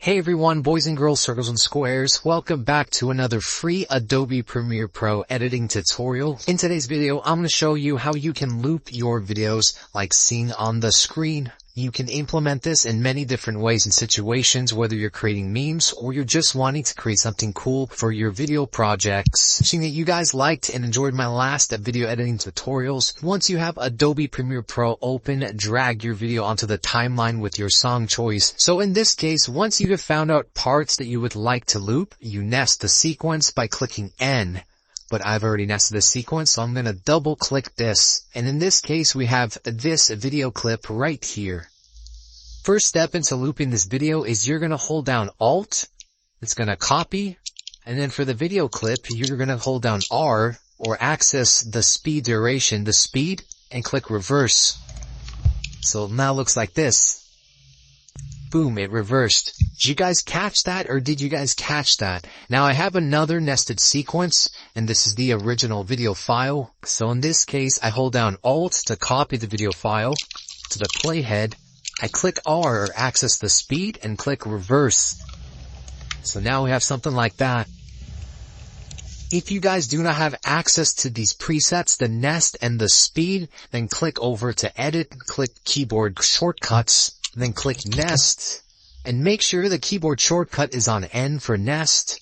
Hey everyone, boys and girls, circles and squares, welcome back to another free Adobe Premiere Pro editing tutorial. In today's video, I'm going to show you how you can loop your videos like seen on the screen. You can implement this in many different ways and situations, whether you're creating memes or you're just wanting to create something cool for your video projects. Seeing that you guys liked and enjoyed my last video editing tutorials, once you have Adobe Premiere Pro open, drag your video onto the timeline with your song choice. So in this case, once you have found out parts that you would like to loop, you nest the sequence by clicking N. But I've already nested the sequence, so I'm going to double click this. And in this case, we have this video clip right here. First step into looping this video is you're going to hold down Alt, it's going to copy, and then for the video clip, you're going to hold down R, or access the speed duration, the speed, and click reverse. So now it looks like this. Boom, it reversed. Did you guys catch that, or did you guys catch that? Now I have another nested sequence, and this is the original video file. So in this case, I hold down Alt to copy the video file to the playhead. I click R, or access the speed, and click reverse. So now we have something like that. If you guys do not have access to these presets, the nest and the speed, then click over to edit, click keyboard shortcuts, then click nest, and make sure the keyboard shortcut is on N for nest,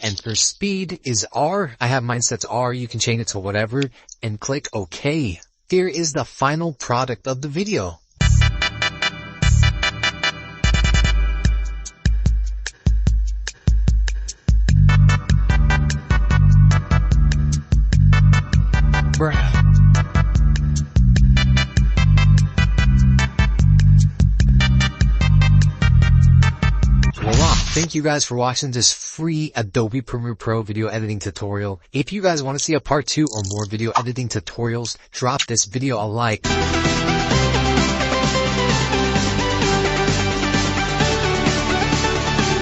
and for speed is R. I have mine set to R, you can change it to whatever, and click OK. Here is the final product of the video. Bruh. Thank you guys for watching this free Adobe Premiere Pro video editing tutorial. If you guys want to see a part 2 or more video editing tutorials, drop this video a like.